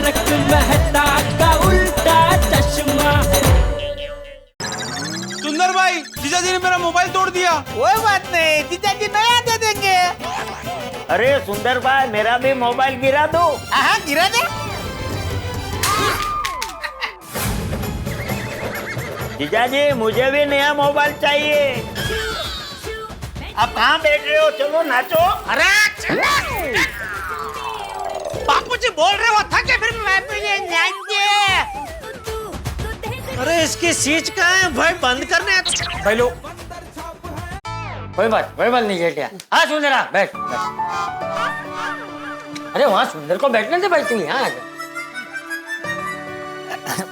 तारक मेहता का उल्टा चश्मा। सुंदर भाई, जीजाजी ने मेरा मोबाइल तोड़ दिया। कोई बात नहीं, जीजाजी नया दे देंगे। अरे सुंदर भाई, मेरा भी मोबाइल गिरा दो। हाँ, गिरा दे। जीजाजी, मुझे भी नया मोबाइल चाहिए। आप कहाँ बैठ रहे हो? चलो नाचो। अरे बापूजी बोल रहे हो था कि फिर मैं भी ये जाएंगे। अरे इसकी सीट कहाँ है भाई? बंद करने भाई लो, कोई बात नहीं जेठिया। हाँ सुंदरा, बैठ बैठ। अरे वहाँ सुंदर को बैठने दे भाई, तू यहाँ आ जा।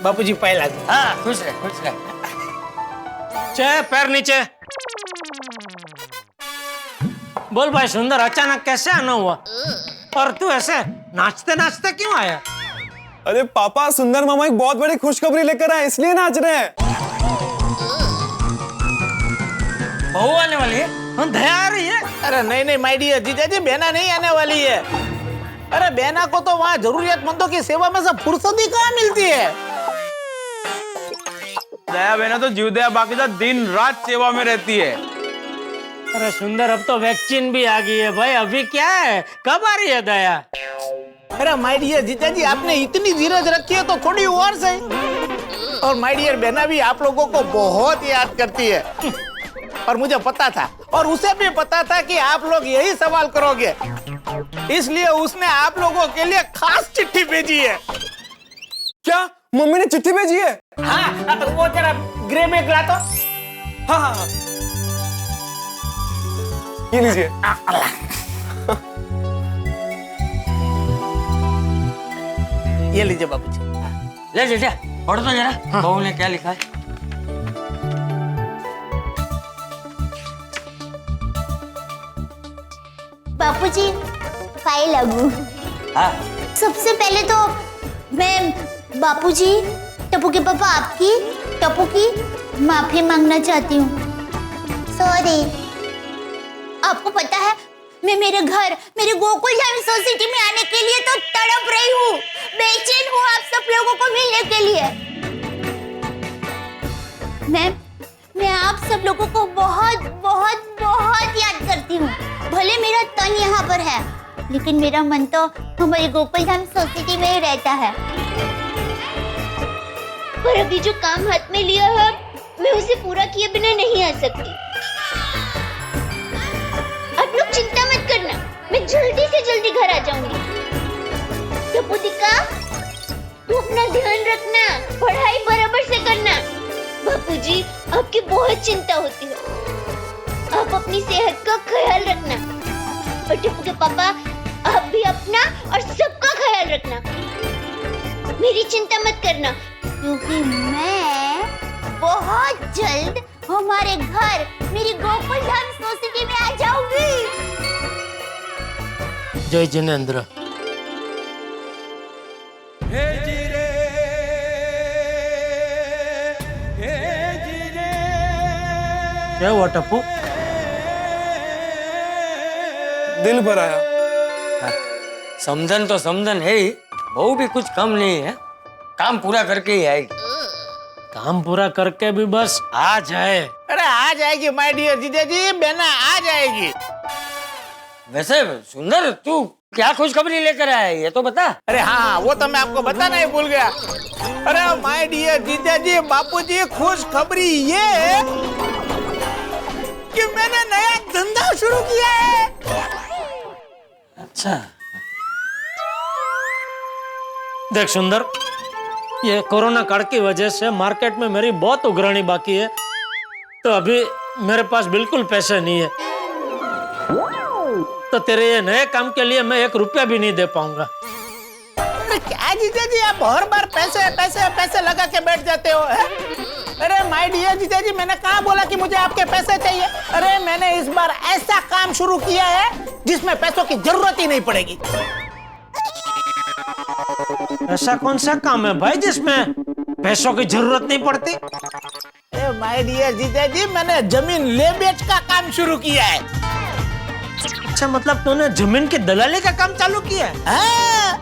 बापूजी पहला। हाँ खुश रह, खुश रह। चे पैर नीचे। बोल भाई सुंदर, अचानक कैसे आना हुआ? और तू ऐसे नाचते नाचते क्यों आया? अरे पापा, सुंदर मामा एक बहुत बड़ी खुशखबरी लेकर आए, इसलिए नाच रहे हैं। बहू आने वाली है? हम दया आ रही है? अरे नहीं नहीं माय डियर जीजाजी, बहना नहीं आने वाली है। अरे बहना को तो वहाँ जरूरियतमंदों की सेवा में से फुर्सत ही कहाँ मिलती है। दया बहना तो जीवदया बाकी तो दिन रात सेवा में रहती है। अरे सुंदर, अब तो वैक्सीन भी आ गई है भाई, अभी क्या है? कब आ रही है दया? अरे माय डियर जीजाजी, आपने इतनी धीरज रखी है तो थोड़ी और सही। और माय डियर बहना भी आप लोगों को बहुत याद करती है। और मुझे पता था, और उसे भी पता था कि आप लोग यही सवाल करोगे, इसलिए उसने आप लोगों के लिए खास चिट्ठी भेजी है। क्या मम्मी ने चिट्ठी भेजी है? हाँ, वो जरा ग्रे में ला तो। हाँ हाँ, ये लीजिए। ये लीजिए बाबूजी। ले जेठिया, पढ़ तो जरा। बहू ने क्या लिखा है? बापूजी, फाइल लगू। हाँ सबसे पहले तो मैं बापूजी, टप्पू के पापा आपकी, टप्पू की माफी मांगना चाहती हूँ। सॉरी। आपको पता है, मैं मेरे घर, मेरे गोकुल धाम सोसाइटी में आने के लिए तो तड़प रही हूँ, बेचैन हूँ आप सब लोगों को मिलने के लिए। मैं आप सब लोगों को बहुत बहुत बहुत याद करती हूँ। भले मेरा तन यहाँ पर है, लेकिन मेरा मन तो हमारे गोकुल धाम सोसाइटी में ही रहता है। पर अभी जो काम हाथ में लिया है, मैं उसे पूरा किए बिना नहीं आ सकती। आप लोग चिंता मत करना, मैं जल्दी से जल्दी घर आ जाऊंगी। टपुतिका, तू अपना ध्यान रखना, पढ़ाई बराबर से करना। बापूजी, आपकी बहुत चिंता होती है, आप अपनी सेहत का ख्याल रखना। और टप्पू के पापा, आप भी अपना और सबका ख्याल रखना। मेरी चिंता मत करना, क्योंकि मैं बहुत जल्द हमारे घर, मेरी गोकुल धाम सोसाइटी में आ जाऊंगी। जय जिनेंद्र। क्या हुआ टप्पू? दिल भर आया। समझन तो समझन है ही, बहू भी कुछ कम नहीं है। काम पूरा करके ही आएगी। काम पूरा करके भी बस आ जाए। अरे आ जाएगी माय डियर जीजाजी, बहना आ जाएगी। वैसे सुंदर, तू क्या खुशखबरी लेकर आया है, ये तो बता। अरे हाँ, वो तो मैं आपको बताना ही भूल गया। अरे माय डियर जीजाजी, बापूजी, खुशखबरी ये है कि मैंने नया धंधा शुरू किया है। अच्छा, देख सुंदर, ये कोरोना काल की वजह से मार्केट में मेरी बहुत उगरानी बाकी है, तो अभी मेरे पास बिल्कुल पैसे नहीं है। तो तेरे ये नए काम के लिए मैं 1 रुपया भी नहीं दे पाऊंगा। अरे क्या जीजाजी, आप हर बार पैसे पैसे पैसे लगा के बैठ जाते हो है? अरे माय डियर जीजाजी, मैंने कहाँ बोला कि मुझे आपके पैसे चाहिए? अरे मैंने इस बार ऐसा काम शुरू किया है जिसमें पैसों की जरूरत ही नहीं पड़ेगी। ऐसा कौन सा काम है भाई जिसमें पैसों की जरूरत नहीं पड़ती? माय डियर जीजाजी, मैंने जमीन ले बेच का काम शुरू किया है। अच्छा, मतलब तूने जमीन की दलाली का काम चालू किया है? हाँ,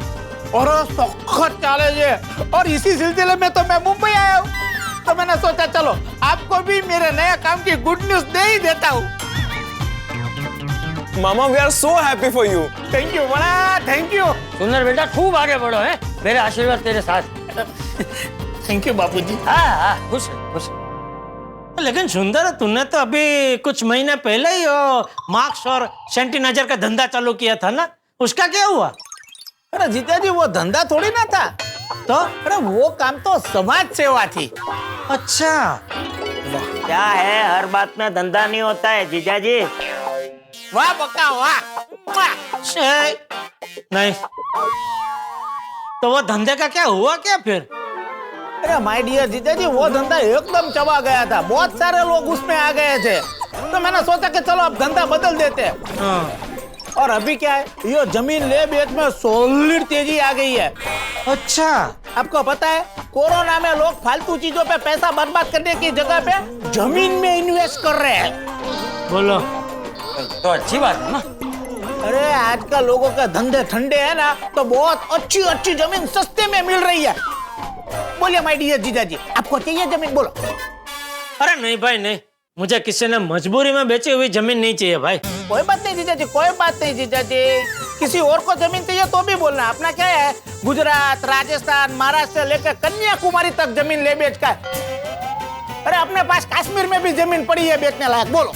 और सखत चाले जे और इसी सिलसिले में तो मैं मुंबई आया हूँ। तो मैंने सोचा चलो आपको भी मेरे नया काम की गुड न्यूज दे ही देता हूँ। मामा we are so happy for you. Thank you बड़ा, थैंक यू। सुंदर बेटा खूब आगे बढ़ो है, मेरे आशीर्वाद तेरे साथ। थैंक यू बापूजी। हाँ खुश है, खुश है। लेकिन सुंदर, तूने तो अभी कुछ महीने पहले ही मास्क और सैनिटाइजर का धंधा चालू किया था ना, उसका क्या हुआ? अरे जीजाजी वो धंधा थोड़ी ना था, तो अरे वो काम तो समाज सेवा थी। अच्छा, क्या है, हर बात में धंधा नहीं होता है जीजाजी। वाह बक्का वाह। नहीं तो वो धंधे का क्या हुआ क्या फिर? अरे माय डियर जीजाजी वो धंधा एकदम चबा गया था, बहुत सारे लोग उसमें आ गए थे। तो मैंने सोचा कि चलो अब धंधा बदल देते हैं। हाँ। और अभी क्या है, ये जमीन ले बेच में सॉलिड तेजी आ गई है। अच्छा, आपको पता है कोरोना में लोग फालतू चीजों पे पैसा बर्बाद करने की जगह पे जमीन में इन्वेस्ट कर रहे हैं। बोलो। तो अच्छी बात है ना। अरे आजकल लोगों के धंधे ठंडे है ना, तो बहुत अच्छी अच्छी जमीन सस्ते में मिल रही है। बोलिए माय डियर जीजाजी, आपको चाहिए जमीन? बोलो। अरे नहीं भाई नहीं, मुझे किसी ने मजबूरी में बेची हुई जमीन नहीं चाहिए भाई। कोई बात नहीं जीजाजी, कोई बात नहीं जीजाजी। किसी और को जमीन चाहिए तो भी बोलना। अपना क्या है, गुजरात, राजस्थान, महाराष्ट्र से लेकर कन्याकुमारी तक जमीन ले बेच का। अरे अपने पास कश्मीर में भी जमीन पड़ी है बेचने लायक। बोलो।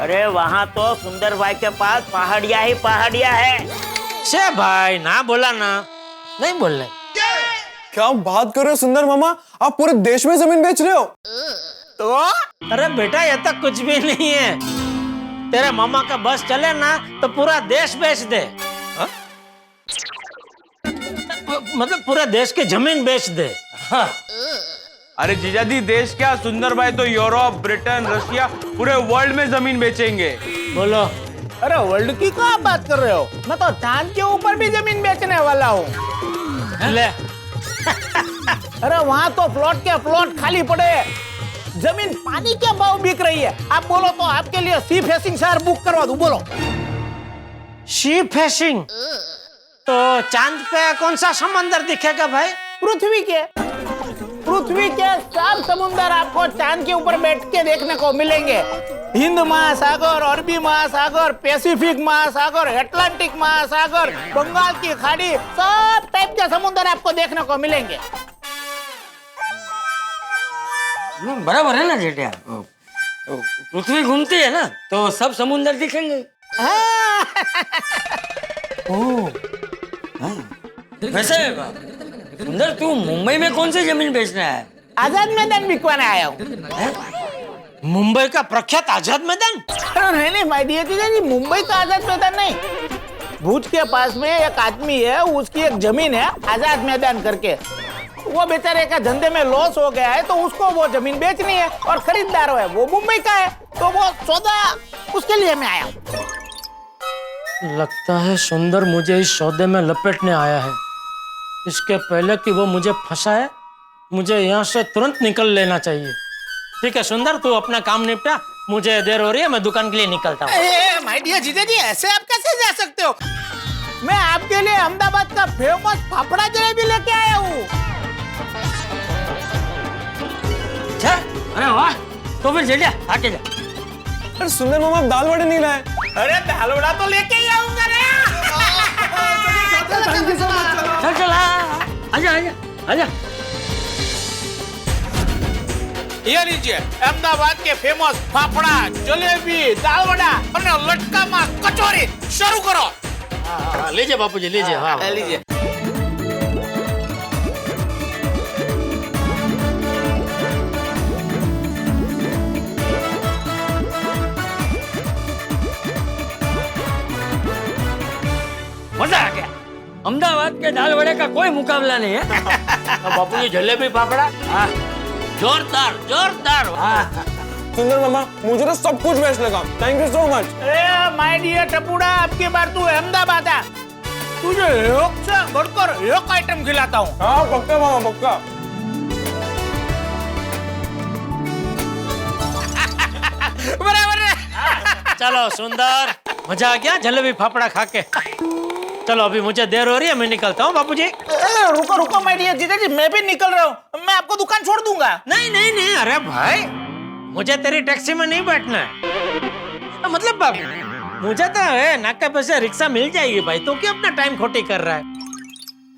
अरे वहाँ तो सुंदर भाई के पास पहाड़िया ही पहाड़िया है। से भाई ना बोला ना, नहीं बोल रहे। क्या बात कर रहे हो सुंदर मामा, आप पूरे देश में जमीन बेच रहे हो? तो अरे बेटा ये तो कुछ भी नहीं है, तेरे मामा का बस चले ना तो पूरा देश बेच दे। हा? मतलब पूरा देश की जमीन बेच दे। हाँ। अरे जीजाजी देश क्या, सुंदर भाई तो यूरोप, ब्रिटेन, रशिया, पूरे वर्ल्ड में जमीन बेचेंगे। बोलो। अरे वर्ल्ड की क्या बात कर रहे हो, मैं तो चांद के ऊपर भी जमीन बेचने वाला हूँ। ले। अरे वहाँ तो प्लॉट के प्लॉट खाली पड़े हैं। जमीन पानी के भाव बिक रही है। आप बोलो तो आपके लिए सी फेसिंग शहर बुक करवा दूं। बोलो। Sea facing? तो चांद पे कौन सा समंदर दिखेगा भाई? पृथ्वी के सब समुंदर आपको चांद के ऊपर बैठ के देखने को मिलेंगे। हिंद महासागर, अरबी महासागर, पैसिफिक महासागर, अटलांटिक महासागर, बंगाल की खाड़ी, सब टाइप के समुंदर आपको देखने को मिलेंगे। बराबर है ना जेठिया, पृथ्वी घूमती है ना तो सब समुंदर दिखेंगे। वैसे सुंदर तू मुंबई में कौन सी जमीन बेचना है? आजाद मैदान बिकवाने आया हूँ। मुंबई का प्रख्यात आजाद मैदान? नहीं माय डियर जीजाजी, मुंबई का आजाद मैदान नहीं, भुज के पास में एक आदमी है, उसकी एक जमीन है आजाद मैदान करके। वो बेचारे का धंधे में लॉस हो गया है तो उसको वो जमीन बेचनी है और खरीदार है वो मुंबई का है, तो वो सौदा उसके लिए मैं आया हूँ। लगता है सुंदर मुझे इस सौदे में लपेटने आया है। इसके पहले कि वो मुझे फंसाए, मुझे यहाँ से तुरंत निकल लेना चाहिए। ठीक है सुंदर, तू अपना काम निपटा, मुझे देर हो रही है, मैं दुकान के लिए निकलता हूँ। माय डियर जीजाजी, ऐसे आप कैसे जा सकते हो? मैं आपके लिए अहमदाबाद का फेमस फाफड़ा जलेबी लेके आया हूँ। अरे वाह, तो फिर जेठिया आके जा। अरे सुंदर मामा, आप दाल वड़े नहीं लाए? अरे दाल वड़ा तो लेके ही आऊंगा ना। चल चल आजा आजा आजा। ये लीजिए अहमदाबाद के फेमस फाफड़ा जलेबी दाल वड़ा और लटका माँ कचौरी, शुरू करो। लीजिए बापूजी लीजिए। हाँ लीजिए। मजा आ गया। अहमदाबाद के दाल वड़े का कोई मुकाबला नहीं है। बापूजी जलेबी फाफड़ा जोरदार जोरदार। सुंदर मामा, मुझे तो सब कुछ बेस्ट लगा, थैंक यू सो मच। अरे माय डियर टपुड़ा, अब की बार तू अहमदाबाद आ, तुझे एक से बढ़कर एक आइटम खिलाता हूँ। हाँ पक्का मामा पक्का। बराबर है। चलो सुंदर, मजा आ गया जलेबी फाफड़ा खा के। चलो अभी मुझे देर हो रही है, मैं निकलता हूँ बापूजी। रुको रुको माय डियर जीजा जी, मैं भी निकल रहा हूँ। मैं आपको दुकान छोड़ दूंगा। नहीं नहीं नहीं, अरे भाई मुझे तेरी टैक्सी में नहीं बैठना है। मतलब बाबू मुझे तो है नाके पे से रिक्शा मिल जाएगी भाई, तो क्यों अपना टाइम खोटी कर रहा है?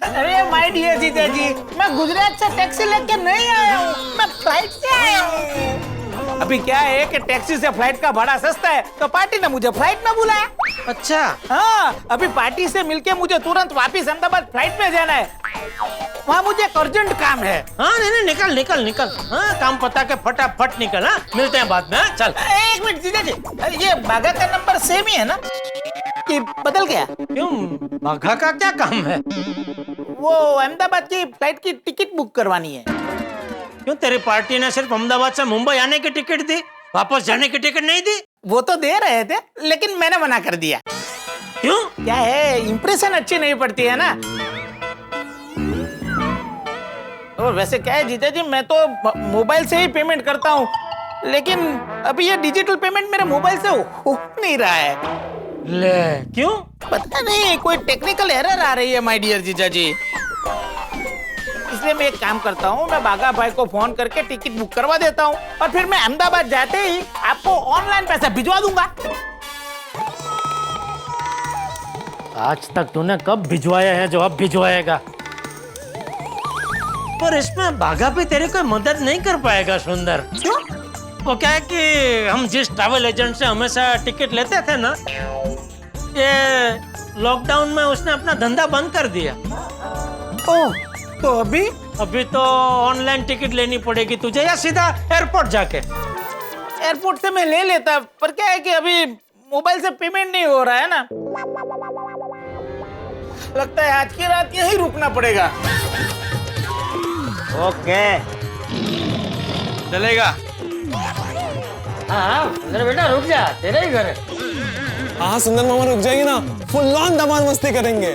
अरे माय डियर जीजा जी, मैं गुजरात से टैक्सी लेके नहीं आया हूँ, मैं फ्लाइट से आया हूँ। अभी क्या है कि टैक्सी से फ्लाइट का भाड़ा सस्ता है, तो पार्टी ने मुझे फ्लाइट में बुलाया। अच्छा हाँ, अभी पार्टी से मिलके मुझे तुरंत वापस अहमदाबाद फ्लाइट में जाना है। वहाँ मुझे एक अर्जेंट काम है। हाँ नहीं नहीं, निकल निकल निकल। हाँ काम पता के फटाफट निकल। हाँ मिलते हैं बाद में। हाँ चल। एक मिनट जीजा जी, ये बागा का नंबर सेम ही है ना कि बदल गया? क्यों, बाघा का क्या काम है? वो अहमदाबाद की फ्लाइट की टिकट बुक करवानी है। क्यों, तेरी पार्टी ने सिर्फ अहमदाबाद से मुंबई आने की टिकट दी, वापस जाने की टिकट नहीं दी? वो तो दे रहे थे, लेकिन मैंने मना कर दिया। क्यों? क्या है, इंप्रेशन अच्छी नहीं पड़ती है ना। और वैसे क्या है जीजा जी, मैं तो मोबाइल से ही पेमेंट करता हूँ, लेकिन अभी ये डिजिटल पेमेंट मेरे मोबाइल से हो नहीं रहा है। ले क्यों? पता नहीं, कोई टेक्निकल एरर आ रही है माय डियर जीजा जी। इसलिए मैं एक काम करता हूँ, मैं बागा भाई को फोन करके टिकट बुक करवा देता हूँ, और फिर मैं अहमदाबाद जाते ही आपको ऑनलाइन पैसा भिजवा दूंगा। आज तक तूने कब भिजवाया है जो अब भिजवाएगा? पर इसमें बाघा भी तेरी कोई मदद नहीं कर पाएगा सुंदर। क्यों? वो क्या है कि हम जिस ट्रैवल एजेंट से हमेशा टिकट लेते थे ना, ये लॉकडाउन में उसने अपना धंधा बंद कर दिया। ओह, तो अभी तो ऑनलाइन टिकट लेनी पड़ेगी तुझे, या सीधा एयरपोर्ट जाके? एयरपोर्ट से मैं ले लेता, पर क्या है कि अभी मोबाइल से पेमेंट नहीं हो रहा है ना। लगता है आज की रात यहीं रुकना पड़ेगा। ओके चलेगा। हाँ अरे बेटा रुक जा, तेरा ही घर है। हाँ सुंदर मामा रुक जाइए ना, फुल ऑन धमाल मस्ती करेंगे।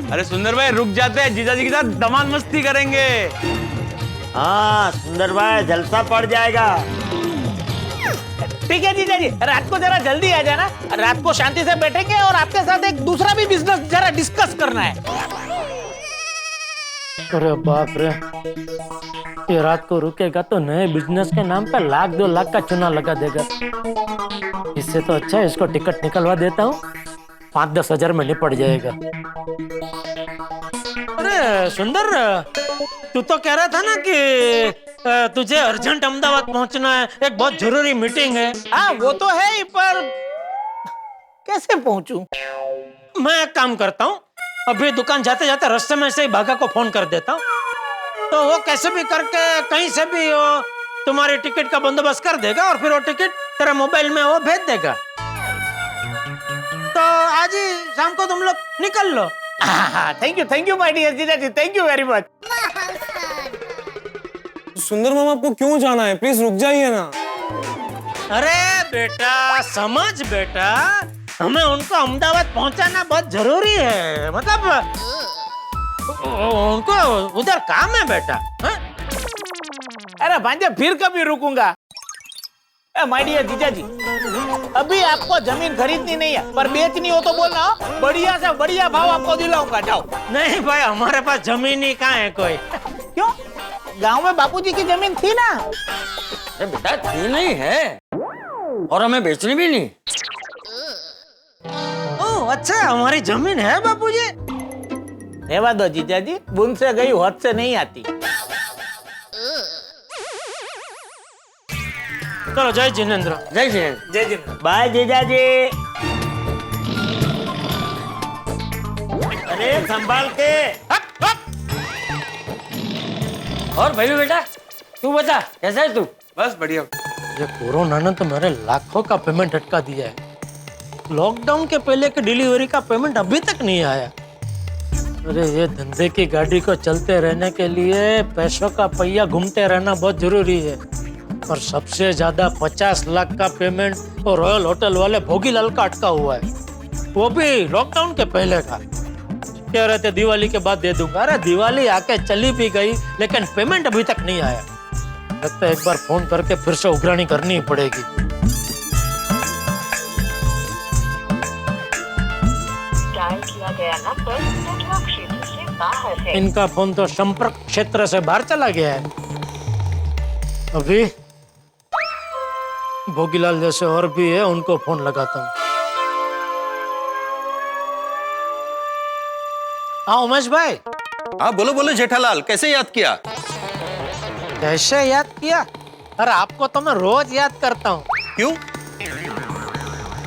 अरे सुंदर भाई रुक जाते हैं, जीजा जी के साथ धमाल मस्ती करेंगे। हाँ सुंदर भाई जलसा पड़ जाएगा। ठीक है जीजा जी, रात को जरा जल्दी आ जाना, रात को शांति से बैठेंगे और आपके साथ एक दूसरा भी बिजनेस जरा डिस्कस करना है। अरे बाप रे, ये रात को रुकेगा तो नए बिजनेस के नाम पे 1-2 लाख का चुना लगा देगा। इससे तो अच्छा है इसको टिकट निकलवा देता हूँ, 5-10 हजार में निपट जाएगा। अरे सुंदर, तू तो कह रहा था ना कि तुझे अर्जेंट अहमदाबाद पहुंचना है, एक बहुत जरूरी मीटिंग है। हाँ वो तो है ही, पर कैसे पहुंचूं? मैं एक काम करता हूँ, अभी दुकान जाते जाते रास्ते में से ही बाघा को फोन कर देता हूँ, तो वो कैसे भी करके कहीं से भी वो तुम्हारी टिकट का बंदोबस्त कर देगा, और फिर वो टिकट तेरे मोबाइल में वो भेज देगा। तो आज ही शाम को तुम लोग निकल लो। थैंक यू माय डियर जीजा जी, थैंक यू वेरी मच। सुंदर मामा आपको क्यों जाना है, प्लीज रुक जाइए ना। अरे बेटा समझ बेटा, हमें उनको अहमदाबाद पहुंचाना बहुत जरूरी है, मतलब उनको उधर काम है बेटा। हाँ? अरे भांजा फिर कभी रुकूंगा। माय डियर जीजा जी, अभी आपको जमीन खरीदनी नहीं है, पर बेचनी हो तो बोलना, बढ़िया से बढ़िया भाव आपको दिलाऊंगा। जाओ। नहीं भाई, हमारे पास जमीन ही कहाँ है कोई। क्यों? गांव में बापूजी की जमीन थी ना। अरे बेटा थी नहीं है, और हमें बेचनी भी नहीं। ओह अच्छा, हमारी जमीन है बापूजी। रहवा दो जीजा जी, बूंद से गई हद से नहीं आती। चलो जय जिनेंद्र। जय जिनेंद्र। जय जिनेंद्र। बाय जीजा जी। अरे संभाल के। और भाई बेटा तू बता, कैसा है तू? बस बढ़िया। ये कोरोना ने तो मेरे लाखों का पेमेंट अटका दिया है। लॉकडाउन के पहले की डिलीवरी का पेमेंट अभी तक नहीं आया। अरे ये धंधे की गाड़ी को चलते रहने के लिए पैसों का पहिया घूमते रहना बहुत जरूरी है। और सबसे ज्यादा 50 लाख का पेमेंट तो रॉयल होटल वाले भोगीलाल का अटका हुआ है, वो भी लॉकडाउन के पहले का। कह रहे थे दिवाली के बाद दे दूंगा। अरे दिवाली आके चली भी गई, लेकिन पेमेंट अभी तक नहीं आया। लगता है एक बार फोन करके फिर से उघरानी करनी ही पड़ेगी। इनका फोन तो संपर्क क्षेत्र से बाहर चला गया है। अभी भोगीलाल जैसे और भी है, उनको फोन लगाता हूँ। हाँ उमेश भाई। हाँ बोलो बोलो जेठालाल, कैसे याद किया? कैसे याद किया? अरे आपको तो मैं रोज याद करता हूँ। क्यों?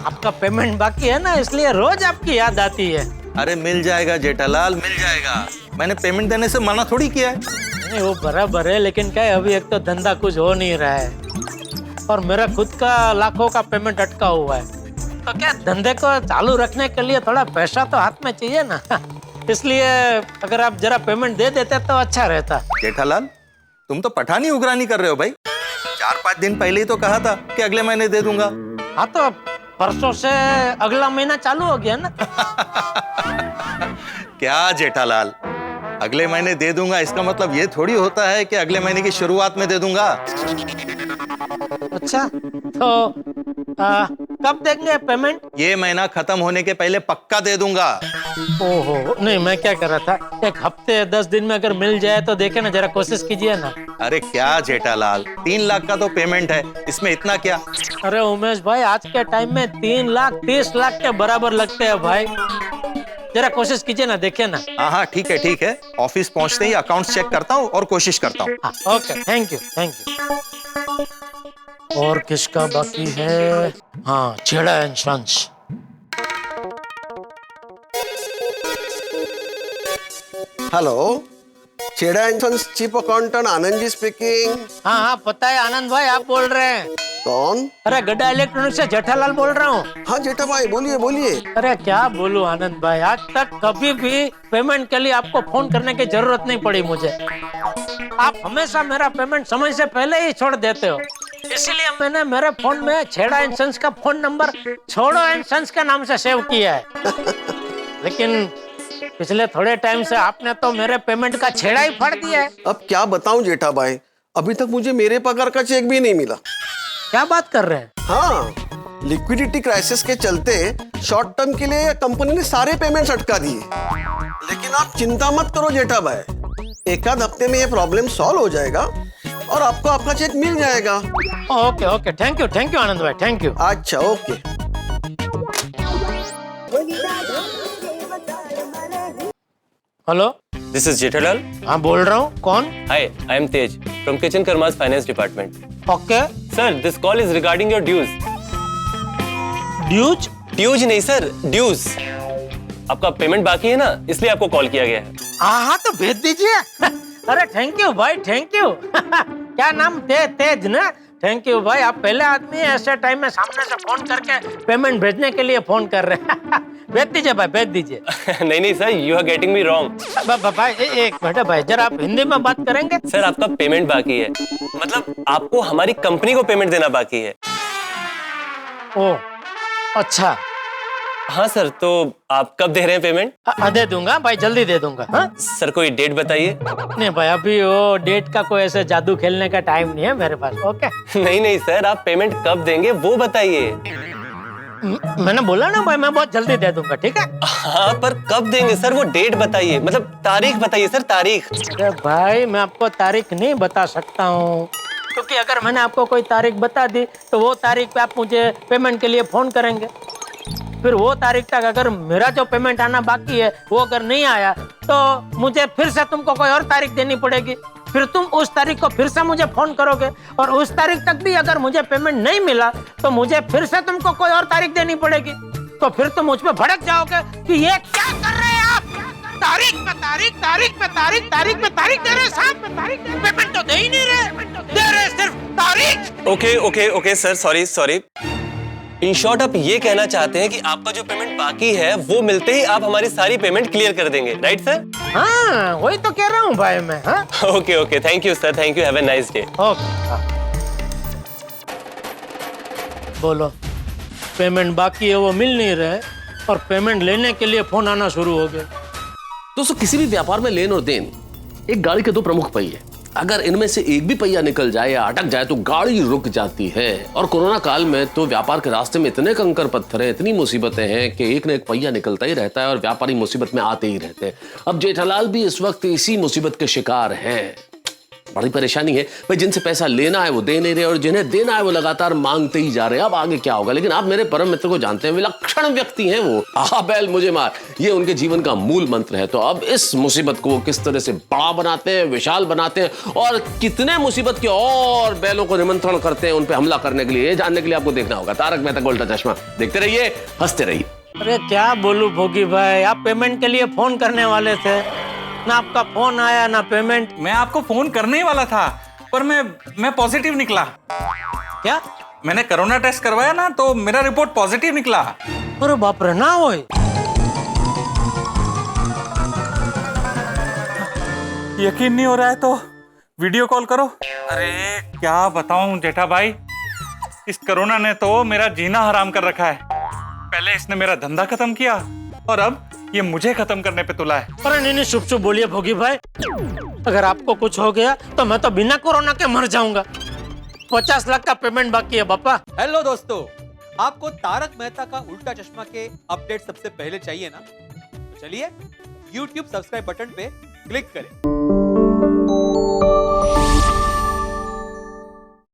आपका पेमेंट बाकी है ना, इसलिए रोज आपकी याद आती है। अरे मिल जाएगा जेठालाल, मिल जाएगा। मैंने पेमेंट देने से मना थोड़ी किया है। नहीं वो बराबर है, लेकिन क्या है अभी एक तो धंधा कुछ हो नहीं रहा है और मेरा खुद का लाखों का पेमेंट अटका हुआ है। तो क्या धंधे को चालू रखने के लिए थोड़ा पैसा तो हाथ में चाहिए ना, इसलिए अगर आप जरा पेमेंट दे देते तो अच्छा रहता। जेठालाल तुम तो पठानी उगरानी कर रहे हो भाई। 4-5 दिन पहले ही तो कहा था कि अगले महीने दे दूंगा। हाँ तो परसों से अगला महीना चालू हो गया ना। क्या जेठालाल, अगले महीने दे दूंगा इसका मतलब ये थोड़ी होता है कि अगले महीने की शुरुआत में दे दूंगा। अच्छा तो कब देंगे पेमेंट? ये महीना खत्म होने के पहले पक्का दे दूंगा। ओहो नहीं, मैं क्या कर रहा था, एक हफ्ते 10 दिन में अगर मिल जाए तो देखे ना, जरा कोशिश कीजिए ना। अरे क्या जेठालाल, 3 लाख का तो पेमेंट है, इसमें इतना क्या? अरे उमेश भाई आज के टाइम में 3 लाख 30 लाख के बराबर लगते हैं भाई, जरा कोशिश कीजिए ना, देखिए ना। हाँ ठीक है। ऑफिस पहुंचते ही अकाउंट्स चेक करता हूँ और कोशिश करता हूँ। Okay thank you. और किसका बाकी है? हाँ Chheda and sons. Hello, Chheda and sons chief accountant Anand ji speaking. हाँ पता है आनंद भाई, आप बोल रहे हैं। कौन? अरे गड्ढा इलेक्ट्रॉनिक्स से जेठालाल बोल रहा हूँ। हाँ जेठा भाई बोलिए। अरे क्या बोलूं आनंद भाई, आज तक कभी भी पेमेंट के लिए आपको फोन करने की जरूरत नहीं पड़ी मुझे। आप हमेशा मेरा पेमेंट समय से पहले ही छोड़ देते हो, इसीलिए मैंने मेरे फोन में छेड़ा एंड सन्स का फोन नंबर छोड़ो एंड सन्स के नाम से सेव किया है। लेकिन पिछले थोड़े टाइम से आपने तो मेरे पेमेंट का छेड़ा ही फाड़ दिया है। अब क्या बताऊं जेठा भाई, अभी तक मुझे मेरे पगार का चेक भी नहीं मिला। क्या बात कर रहे हैं? हाँ, लिक्विडिटी क्राइसिस के चलते शॉर्ट टर्म के लिए कंपनी ने सारे पेमेंट्स अटका दिए। लेकिन आप चिंता मत करो जेठा भाई, एक आध हफ्ते में ये प्रॉब्लम सॉल्व हो जाएगा और आपको आपका चेक मिल जाएगा। ओके थैंक यू आनंद भाई, थैंक यू। अच्छा okay. Hello this is Jethalal. हाँ बोल रहा हूँ, कौन? Hi, I am Tej from kitchen कर्मास finance department. Okay sir, this call is regarding your dues. Dues नहीं सर, ड्यूज। आपका पेमेंट बाकी है ना, इसलिए आपको कॉल किया गया है। हाँ तो भेज दीजिए। अरे थैंक यू भाई, थैंक यू। क्या नाम? तेज ना? थैंक यू भाई, आप पहले आदमी है ऐसे टाइम में सामने से फोन करके पेमेंट भेजने के लिए फोन कर रहे हैं। भेज दीजिए भाई, भेज दीजिए। नहीं sir, you are getting me wrong. भाई एक मिनट भाई, जरा आप हिंदी में बात करेंगे? सर आपका पेमेंट बाकी है, मतलब आपको हमारी कंपनी को पेमेंट देना बाकी है। ओ अच्छा। हाँ सर, तो आप कब दे रहे हैं पेमेंट? दे दूंगा भाई, जल्दी दे दूंगा। हाँ? सर कोई डेट बताइए। नहीं भाई, अभी वो डेट का कोई ऐसे जादू खेलने का टाइम नहीं है मेरे पास। ओके नहीं सर, आप पेमेंट कब देंगे वो बताइए। मैंने बोला ना भाई, मैं बहुत जल्दी दे दूंगा, ठीक है? हाँ पर कब देंगे सर, वो डेट बताइए, मतलब तारीख बताइए सर, तारीख। अरे भाई मैं आपको तारीख नहीं बता सकता हूँ, क्योंकि अगर मैंने आपको कोई तारीख बता दी तो वो तारीख पे आप मुझे पेमेंट के लिए फोन करेंगे। फिर वो तारीख तक अगर मेरा जो पेमेंट आना बाकी है वो अगर नहीं आया तो मुझे फिर से तुमको कोई और तारीख देनी पड़ेगी। फिर तुम उस तारीख को फिर से मुझे फोन करोगे और उस तारीख तक भी अगर मुझे पेमेंट नहीं मिला तो मुझे फिर से तुमको कोई और तारीख देनी पड़ेगी। तो फिर तुम मुझ पे भड़क जाओगे कि ये क्या कर रहे हैं आप, तारीख पे तारीख, तारीख पे तारीख, तारीख पे तारीख दे रहे, साथ में तारीख, पेमेंट तो दे ही नहीं रहे, दे रहे सिर्फ तारीख। Okay sir, sorry. In short आप ये कहना चाहते हैं कि आपका जो पेमेंट बाकी है वो मिलते ही आप हमारी सारी पेमेंट क्लियर कर देंगे, राइट सर? हाँ वही तो कह रहा हूँ भाई मैं। हाँ okay, thank you sir, thank you, have a nice day. Okay बोलो, पेमेंट बाकी है वो मिल नहीं रहे और पेमेंट लेने के लिए फोन आना शुरू हो गए। दोस्तों, किसी भी व्यापार में लेन और देन एक गाड़ी के दो प्रमुख पहिए, अगर इनमें से एक भी पहिया निकल जाए या अटक जाए तो गाड़ी रुक जाती है। और कोरोना काल में तो व्यापार के रास्ते में इतने कंकर पत्थर हैं, इतनी मुसीबतें हैं कि एक न एक पहिया निकलता ही रहता है और व्यापारी मुसीबत में आते ही रहते हैं। अब जेठालाल भी इस वक्त इसी मुसीबत के शिकार हैं। बड़ी परेशानी है भाई, जिनसे पैसा लेना है वो दे नहीं रहे और जिन्हें देना है वो लगातार मांगते ही जा रहे हैं। अब आगे क्या होगा? लेकिन आप मेरे परम मित्र को जानते हैं, विलक्षण व्यक्ति हैं वो। आ बैल मुझे मार, ये उनके जीवन का मूल मंत्र है। तो अब इस मुसीबत को किस तरह से बड़ा बनाते हैं, विशाल बनाते हैं और कितने मुसीबत के और बैलों को निमंत्रण करते हैं उन पर हमला करने के लिए, ये जानने के लिए आपको देखना होगा तारक मेहता का उल्टा चश्मा। देखते रहिए, हंसते रहिए। अरे क्या बोलूं भोगी भाई, आप पेमेंट के लिए फोन करने वाले थे, ना आपका फोन आया ना पेमेंट। मैं आपको फोन करने ही वाला था, पर मैं पॉजिटिव निकला। क्या? मैंने कोरोना टेस्ट करवाया ना, तो मेरा रिपोर्ट पॉजिटिव निकला। अरे बाप रे, ना होए। यकीन नहीं हो रहा है तो वीडियो कॉल करो। अरे क्या बताऊं जेठा भाई, इस कोरोना ने तो मेरा जीना हराम कर रखा है। पहले इसने मेरा धंधा खत्म किया और अब ये मुझे खत्म करने पे तुला है। अरे नहीं, शुभ शुभ बोलिए भोगी भाई। अगर आपको कुछ हो गया तो मैं तो बिना कोरोना के मर जाऊंगा। 50 लाख का पेमेंट बाकी है पापा। हेलो दोस्तों, आपको तारक मेहता का उल्टा चश्मा के अपडेट सबसे पहले चाहिए ना? चलिए YouTube सब्सक्राइब बटन पे क्लिक करें।